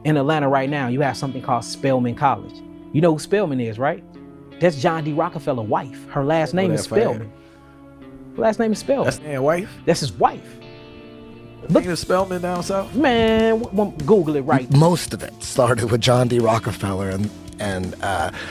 In Atlanta right now, you have something called Spelman College. You know who Spelman is, right? That's John D. Rockefeller's wife. Her last name is Spelman. Her last name is Spelman. That's his wife? That's his wife. Look at Spelman down south. Man, Google it right. Most of it started with John D. Rockefeller and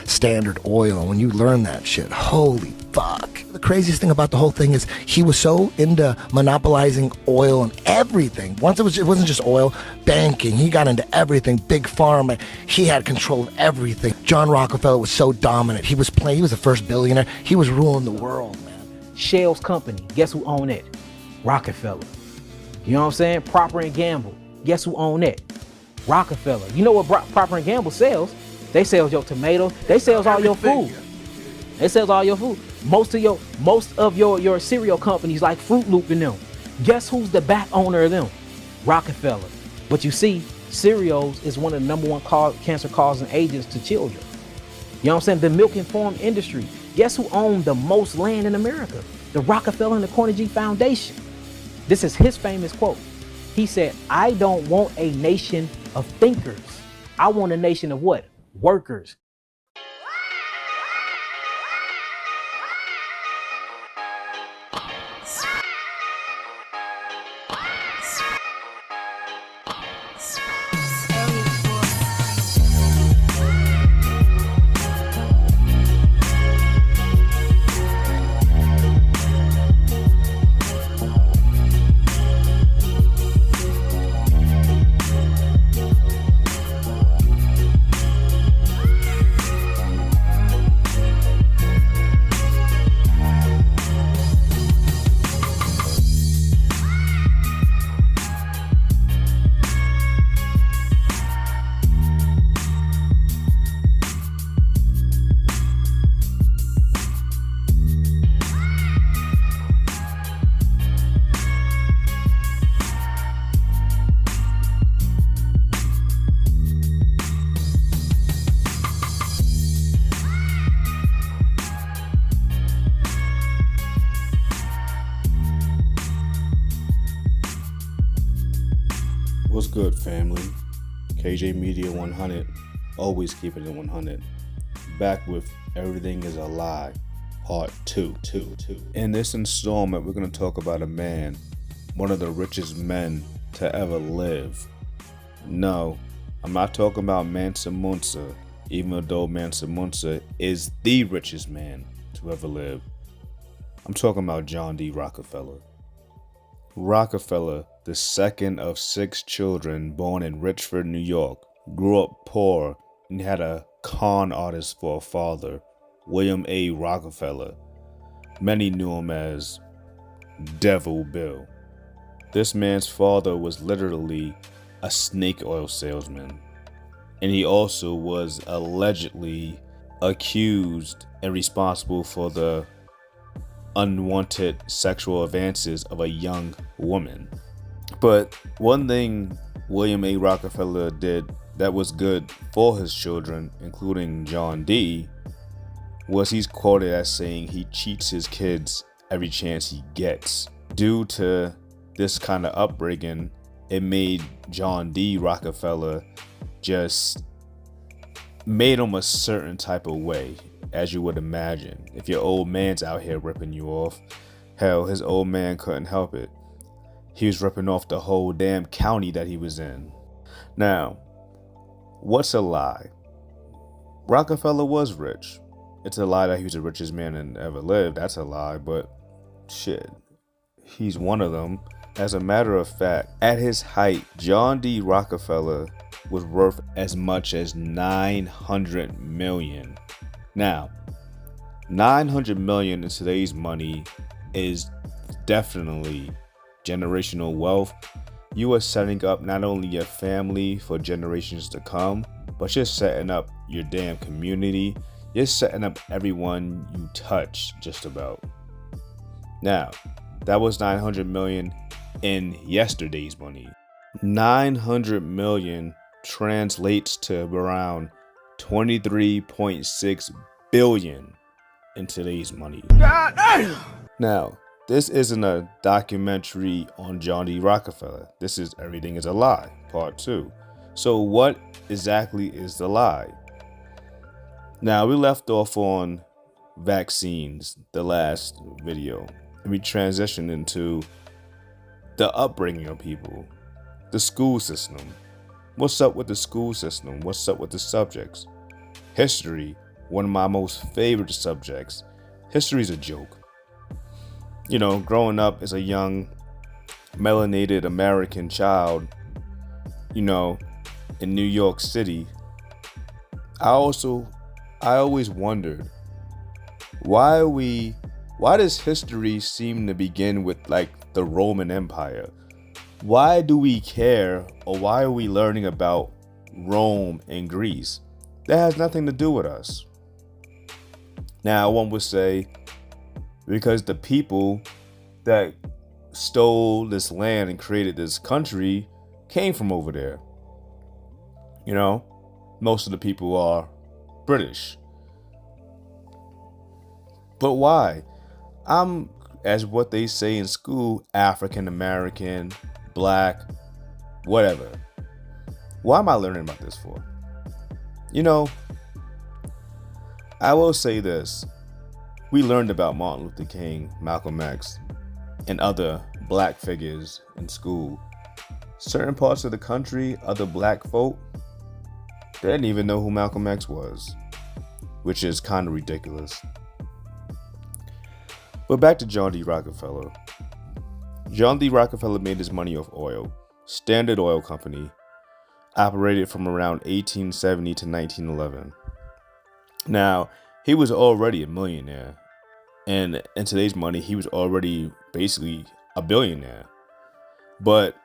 Standard Oil. And when you learn that shit, holy fuck. The craziest thing about the whole thing is he was so into monopolizing oil and everything. Once it wasn't just oil, banking. He got into everything, big pharma. He had control of everything. John Rockefeller was so dominant. He was the first billionaire. He was ruling the world, man. Shell's company, guess who owned it? Rockefeller. You know what I'm saying? Procter & Gamble, guess who owned it? Rockefeller. You know what Procter & Gamble sells? They sells your tomatoes. They sells all your food. They sells all your food. Most of your cereal companies like Fruit Loop and them. Guess who's the back owner of them? Rockefeller. But you see, cereals is one of the number one cancer causing agents to children. You know what I'm saying? The milk and farm industry. Guess who owned the most land in America? The Rockefeller and the Carnegie Foundation. This is his famous quote. He said, I don't want a nation of thinkers. I want a nation of what? Workers. What's good, family? KJ Media 100, always keeping it 100. Back with Everything is a Lie, Part 2. In this installment, we're going to talk about a man, one of the richest men to ever live. No, I'm not talking about Mansa Musa, even though Mansa Musa is the richest man to ever live. I'm talking about John D. Rockefeller. Rockefeller, the second of 6 children born in Richford, New York, grew up poor and had a con artist for a father, William A. Rockefeller. Many knew him as Devil Bill. This man's father was literally a snake oil salesman, and he also was allegedly accused and responsible for the unwanted sexual advances of a young woman. But one thing William A. Rockefeller did that was good for his children, including John D., was he's quoted as saying he cheats his kids every chance he gets. Due to this kind of upbringing, it made John D. Rockefeller just made him a certain type of way, as you would imagine. If your old man's out here ripping you off, hell, his old man couldn't help it. He was ripping off the whole damn county that he was in. Now, what's a lie? Rockefeller was rich. It's a lie that he was the richest man that ever lived. That's a lie, but shit, he's one of them. As a matter of fact, at his height, John D. Rockefeller was worth as much as $900 million. Now, $900 million in today's money is definitely generational wealth. You are setting up not only your family for generations to come, but you're setting up your damn community. You're setting up everyone you touch, just about. Now, that was $900 million in yesterday's money. $900 million translates to around 23.6 billion in today's money. Now, this isn't a documentary on John D. Rockefeller. This is Everything is a Lie, Part 2. So what exactly is the lie? Now, we left off on vaccines the last video, and we transitioned into the upbringing of people, the school system. What's up with the school system? What's up with the subjects? History, one of my most favorite subjects. History is a joke. You know, growing up as a young melanated American child, you know, in New York City, I always wondered, why does history seem to begin with like the Roman Empire? Why do we care, or why are we learning about Rome and Greece? That has nothing to do with us. Now, one would say, because the people that stole this land and created this country came from over there. You know, most of the people are British. But why? I'm, as what they say in school, African American, black, whatever. Why am I learning about this for? You know, I will say this. We learned about Martin Luther King, Malcolm X, and other black figures in school. Certain parts of the country, other black folk, they didn't even know who Malcolm X was, which is kind of ridiculous. But back to John D. Rockefeller. John D. Rockefeller made his money off oil. Standard Oil Company operated from around 1870 to 1911. Now, he was already a millionaire, and in today's money, he was already basically a billionaire. But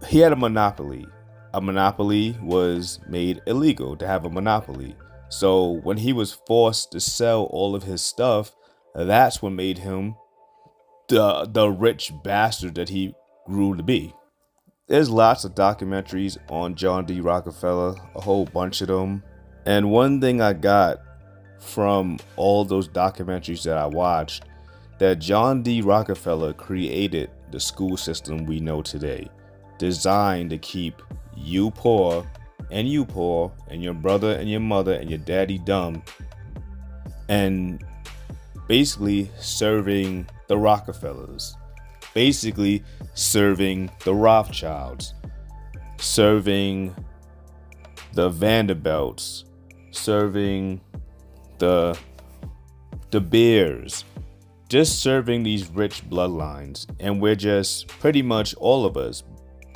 he had a monopoly. A monopoly was made illegal to have a monopoly. So when he was forced to sell all of his stuff, that's what made him the rich bastard that he grew to be. There's lots of documentaries on John D. Rockefeller, a whole bunch of them. And one thing I got from all those documentaries that I watched, that John D. Rockefeller created the school system we know today, designed to keep you poor, and your brother and your mother and your daddy dumb, and basically serving the Rockefellers, basically serving the Rothschilds, serving the Vanderbilts, serving the Beers, just serving these rich bloodlines. And we're just pretty much all of us,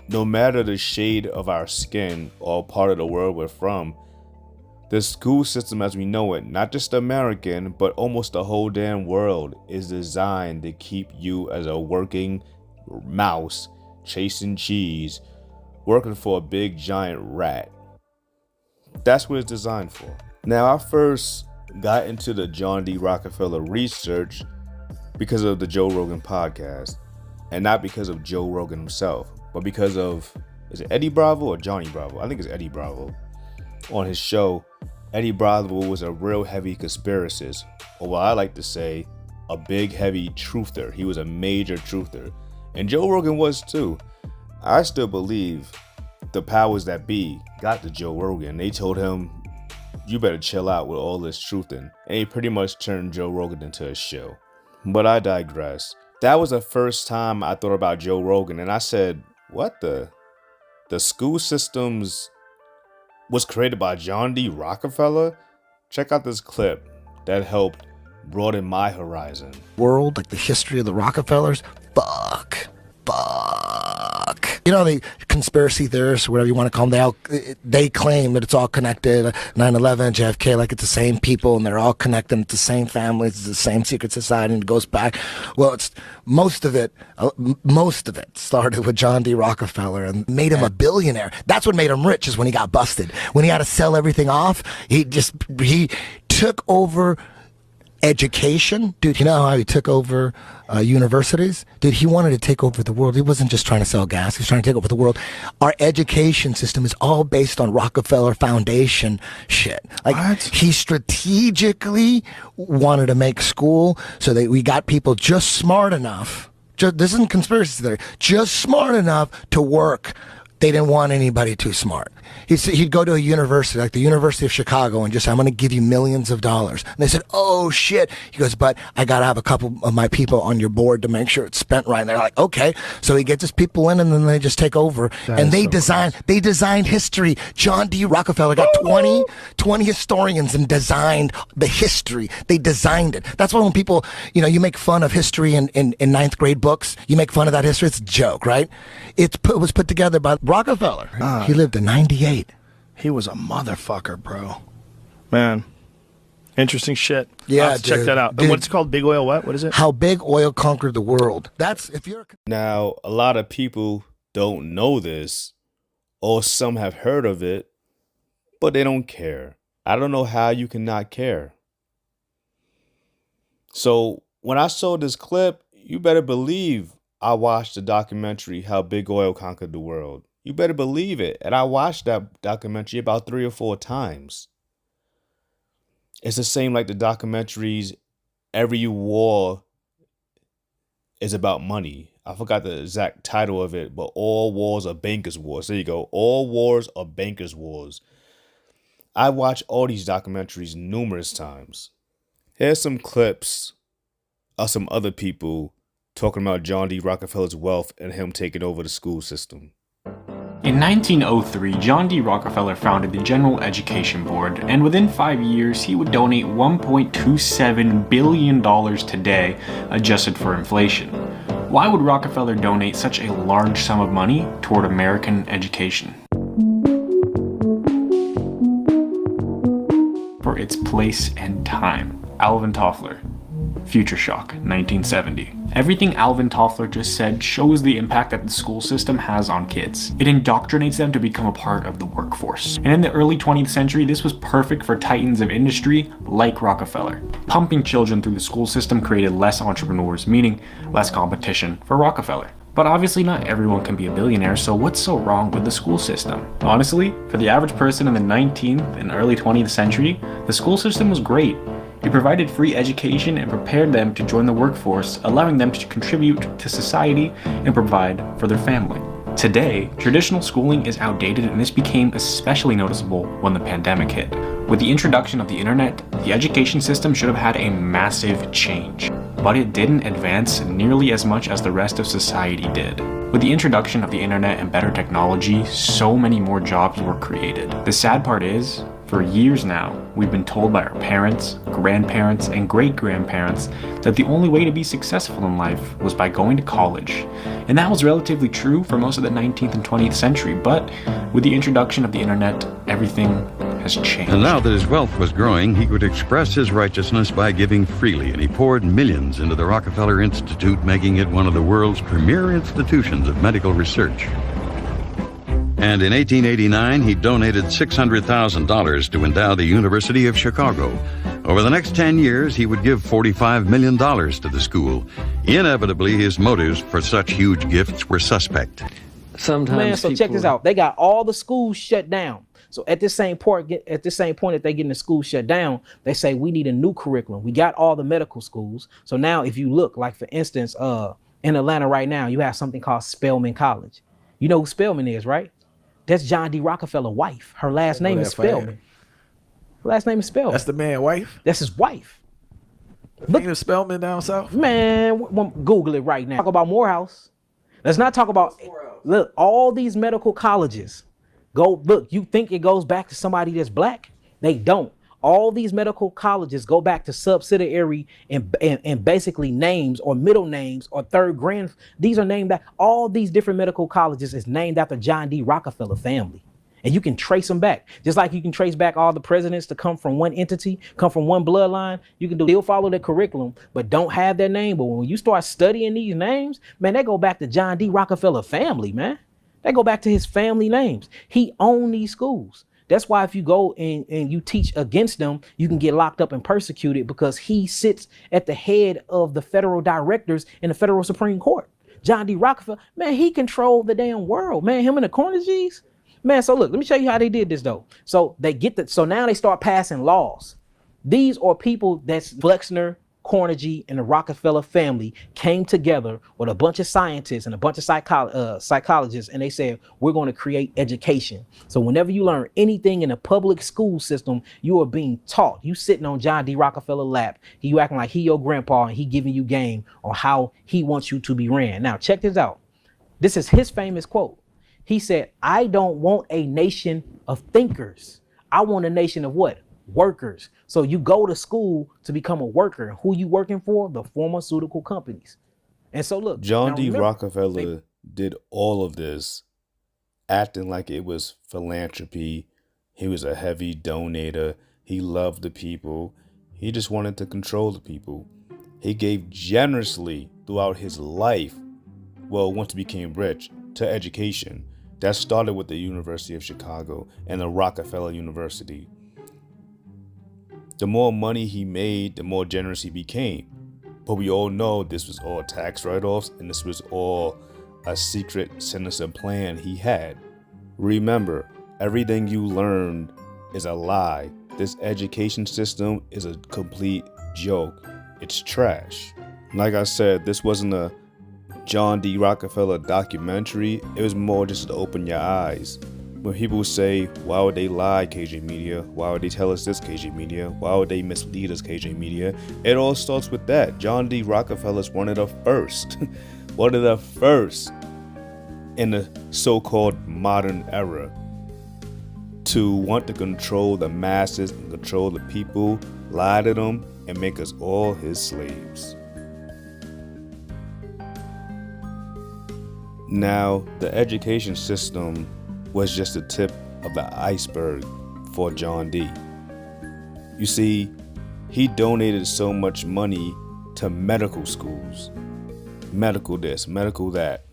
no matter the shade of our skin or part of the world we're from, the school system as we know it, not just American, but almost the whole damn world, is designed to keep you as a working mouse, chasing cheese, working for a big giant rat. That's what it's designed for. Now, I first got into the John D. Rockefeller research because of the Joe Rogan podcast, and not because of Joe Rogan himself, but because of, is it Eddie Bravo or Johnny Bravo? I think it's Eddie Bravo. On his show, Eddie Bravo was a real heavy conspiracist, or what I like to say, a big heavy truther. He was a major truther, and Joe Rogan was too. I still believe the powers that be got to Joe Rogan. They told him, you better chill out with all this truthing, and he pretty much turned Joe Rogan into a show. But I digress. That was the first time I thought about Joe Rogan, and I said, what the school systems was created by John D. Rockefeller? Check out this clip that helped broaden my horizon. World, like the history of the Rockefellers, fuck. You know, the conspiracy theorists, whatever you want to call them, they claim that it's all connected. 9/11, JFK, like it's the same people, and they're all connected. It's the same families, it's the same secret society, and it goes back. Well, it's most of it started with John D. Rockefeller and made him a billionaire. That's what made him rich, is when he got busted. When he had to sell everything off, he took over education. Dude, you know how he took over universities? Dude, he wanted to take over the world. He wasn't just trying to sell gas. He was trying to take over the world. Our education system is all based on Rockefeller Foundation shit. Like, what? He strategically wanted to make school so that we got people just smart enough. This isn't conspiracy theory. Just smart enough to work They didn't want anybody too smart. He'd go to a university, like the University of Chicago, and just say, I'm going to give you millions of dollars. And they said, oh, shit. He goes, but I got to have a couple of my people on your board to make sure it's spent right. And they're like, okay. So he gets his people in, and then they just take over. And they designed history. John D. Rockefeller got 20 historians and designed the history. They designed it. That's why when people, you make fun of history in ninth grade books, you make fun of that history, it's a joke, right? It was put together by Rockefeller. He lived in 98. He was a motherfucker, bro. Man. Interesting shit. Yeah, I'll have to check that out. Dude. What's it called? Big Oil what? What is it? How Big Oil Conquered the World. That's if you're Now, a lot of people don't know this, or some have heard of it, but they don't care. I don't know how you can not care. So when I saw this clip, you better believe I watched the documentary How Big Oil Conquered the World. You better believe it. And I watched that documentary about 3 or 4 times. It's the same like the documentaries, every war is about money. I forgot the exact title of it, but all wars are bankers' wars. There you go. All wars are bankers' wars. I watched all these documentaries numerous times. Here's some clips of some other people talking about John D. Rockefeller's wealth and him taking over the school system. In 1903, John D. Rockefeller founded the General Education Board, and within 5 years, he would donate $1.27 billion today, adjusted for inflation. Why would Rockefeller donate such a large sum of money toward American education? For its place and time. Alvin Toffler. Future Shock, 1970. Everything Alvin Toffler just said shows the impact that the school system has on kids. It indoctrinates them to become a part of the workforce. And in the early 20th century, this was perfect for titans of industry like Rockefeller. Pumping children through the school system created less entrepreneurs, meaning less competition for Rockefeller. But obviously not everyone can be a billionaire, so what's so wrong with the school system? Honestly, for the average person in the 19th and early 20th century, the school system was great. It provided free education and prepared them to join the workforce, allowing them to contribute to society and provide for their family. Today, traditional schooling is outdated, and this became especially noticeable when the pandemic hit. With the introduction of the internet, the education system should have had a massive change, but it didn't advance nearly as much as the rest of society did. With the introduction of the internet and better technology, so many more jobs were created. The sad part is, for years now, we've been told by our parents, grandparents, and great-grandparents that the only way to be successful in life was by going to college. And that was relatively true for most of the 19th and 20th century, but with the introduction of the internet, everything has changed. And now that his wealth was growing, he could express his righteousness by giving freely, and he poured millions into the Rockefeller Institute, making it one of the world's premier institutions of medical research. And in 1889, he donated $600,000 to endow the University of Chicago. Over the next 10 years, he would give $45 million to the school. Inevitably, his motives for such huge gifts were suspect. Sometimes man, so check this out. They got all the schools shut down. So at this same point that they getting the school shut down, they say we need a new curriculum. We got all the medical schools. So now if you look, like for instance, in Atlanta right now, you have something called Spelman College. You know who Spelman is, right? That's John D. Rockefeller's wife. Her last name is Spelman. Her last name is Spelman. That's the man's wife? That's his wife. Look at Spelman down south. Man, Google it right now. Talk about Morehouse. Let's not talk about, look, all these medical colleges. Go, look, you think it goes back to somebody that's black? They don't. All these medical colleges go back to subsidiary and basically names or middle names or third grand. These are named that all these different medical colleges is named after John D. Rockefeller family. And you can trace them back. Just like you can trace back all the presidents to come from one entity, come from one bloodline. You can still follow the curriculum, but don't have their name. But when you start studying these names, man, they go back to John D. Rockefeller family, man. They go back to his family names. He owned these schools. That's why if you go and you teach against them, you can get locked up and persecuted because he sits at the head of the federal directors in the federal Supreme Court. John D. Rockefeller, man, he controlled the damn world, man. Him and the Carnegies, man. So look, let me show you how they did this though. So they get that. So now they start passing laws. These are people that's Flexner, Carnegie and the Rockefeller family came together with a bunch of scientists and a bunch of psychologists, and they said, we're going to create education. So whenever you learn anything in the public school system, you are being taught. You sitting on John D. Rockefeller lap. You acting like he your grandpa, and he giving you game on how he wants you to be ran. Now, check this out. This is his famous quote. He said, I don't want a nation of thinkers. I want a nation of what? Workers. So you go to school to become a worker. Who you working for? The pharmaceutical companies. And so look, John D. Rockefeller did all of this acting like it was philanthropy. He was a heavy donator. He loved the people. He just wanted to control the people. He gave generously throughout his life, well, once he became rich, to education. That started with the University of Chicago and the Rockefeller University. The more money he made, the more generous he became. But we all know this was all tax write-offs, and this was all a secret, sinister plan he had. Remember, everything you learned is a lie. This education system is a complete joke. It's trash. Like I said, this wasn't a John D. Rockefeller documentary. It was more just to open your eyes. When people say, why would they lie, KJ Media? Why would they tell us this, KJ Media? Why would they mislead us, KJ Media? It all starts with that. John D. Rockefeller's one of the first. One of the first in the so-called modern era to want to control the masses and control the people, lie to them, and make us all his slaves. Now, the education system was just the tip of the iceberg for John D. You see, he donated so much money to medical schools. Medical this, medical that.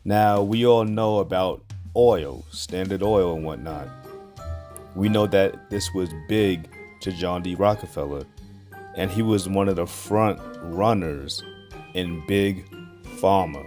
Now, we all know about oil, Standard Oil and whatnot. We know that this was big to John D. Rockefeller, and he was one of the front runners in big pharma.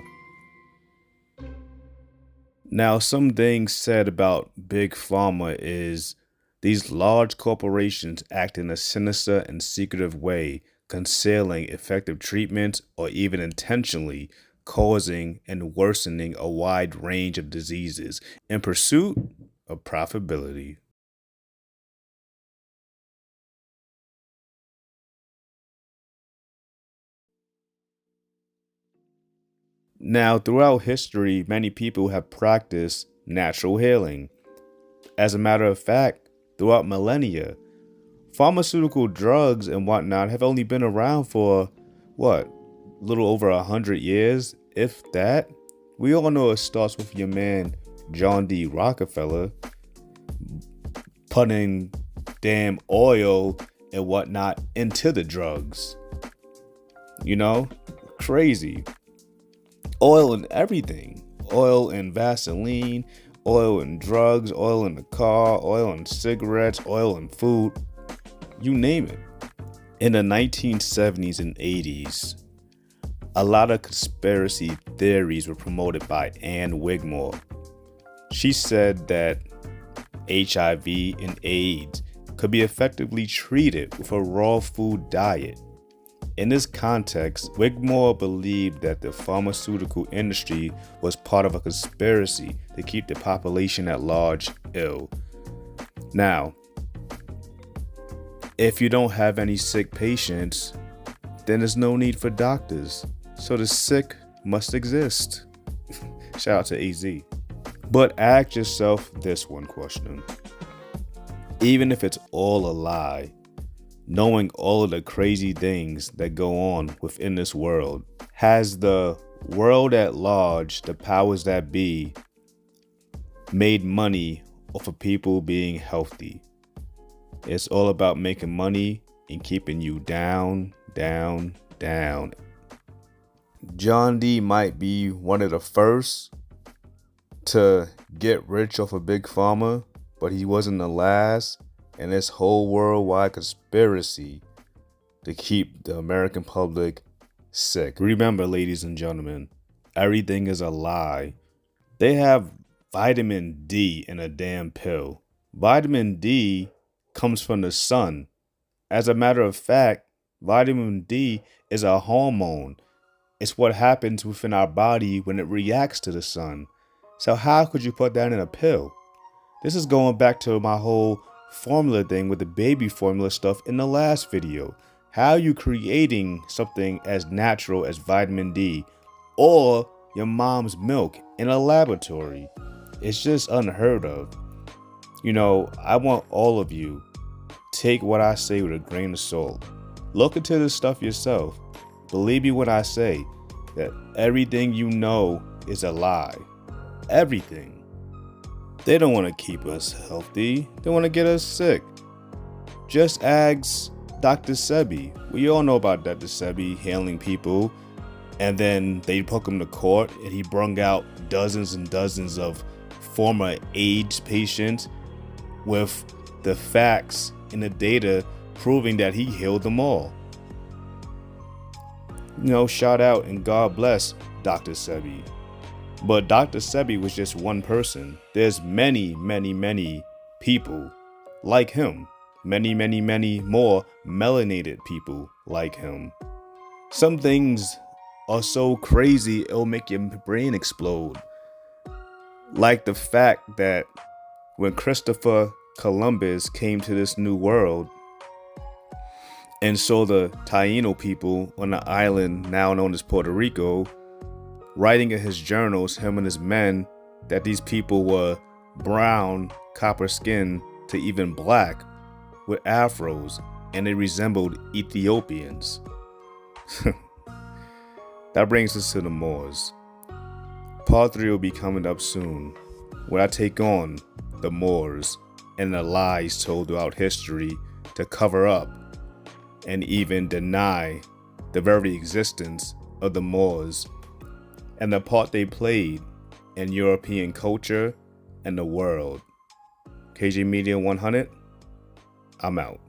Now, some things said about big pharma is these large corporations act in a sinister and secretive way, concealing effective treatments or even intentionally causing and worsening a wide range of diseases in pursuit of profitability. Now, throughout history, many people have practiced natural healing. As a matter of fact, throughout millennia, pharmaceutical drugs and whatnot have only been around for, a little over 100 years, if that. We all know it starts with your man, John D. Rockefeller, putting damn oil and whatnot into the drugs. You know, crazy. Oil and everything. Oil and Vaseline, oil and drugs, oil in the car, oil and cigarettes, oil and food. You name it. In the 1970s and 80s, a lot of conspiracy theories were promoted by Ann Wigmore. She said that HIV and AIDS could be effectively treated with a raw food diet. In this context, Wigmore believed that the pharmaceutical industry was part of a conspiracy to keep the population at large ill. Now, if you don't have any sick patients, then there's no need for doctors. So the sick must exist. Shout out to AZ. But ask yourself this one question. Even if it's all a lie, knowing all of the crazy things that go on within this world, has the world at large, the powers that be, made money off of people being healthy? It's all about making money and keeping you down, down, down. John D might be one of the first to get rich off of big pharma, but he wasn't the last. And this whole worldwide conspiracy to keep the American public sick. Remember, ladies and gentlemen, everything is a lie. They have vitamin D in a damn pill. Vitamin D comes from the sun. As a matter of fact, Vitamin D is a hormone. It's what happens within our body when it reacts to the sun. So how could you put that in a pill? This is going back to my whole formula thing with the baby formula stuff in the last video. How are you creating something as natural as vitamin D or your mom's milk in a laboratory? It's just unheard of. You know, I want all of you, take what I say with a grain of salt. Look into this stuff yourself. Believe me when I say that everything you know is a lie. Everything. They don't want to keep us healthy. They want to get us sick. Just ask Dr. Sebi. We all know about Dr. Sebi healing people. And then they took him to court and he brung out dozens and dozens of former AIDS patients with the facts and the data proving that he healed them all. You know, shout out and God bless Dr. Sebi. But Dr. Sebi was just one person. There's many, many, many people like him. Many, many, many more melanated people like him. Some things are so crazy it'll make your brain explode. Like the fact that when Christopher Columbus came to this new world and saw the Taino people on the island now known as Puerto Rico, writing in his journals, him and his men, that these people were brown, copper skin to even black with afros, and they resembled Ethiopians. That brings us to the Moors. Part 3 will be coming up soon, where I take on the Moors and the lies told throughout history to cover up and even deny the very existence of the Moors and the part they played in European culture and the world. KJ Media 100, I'm out.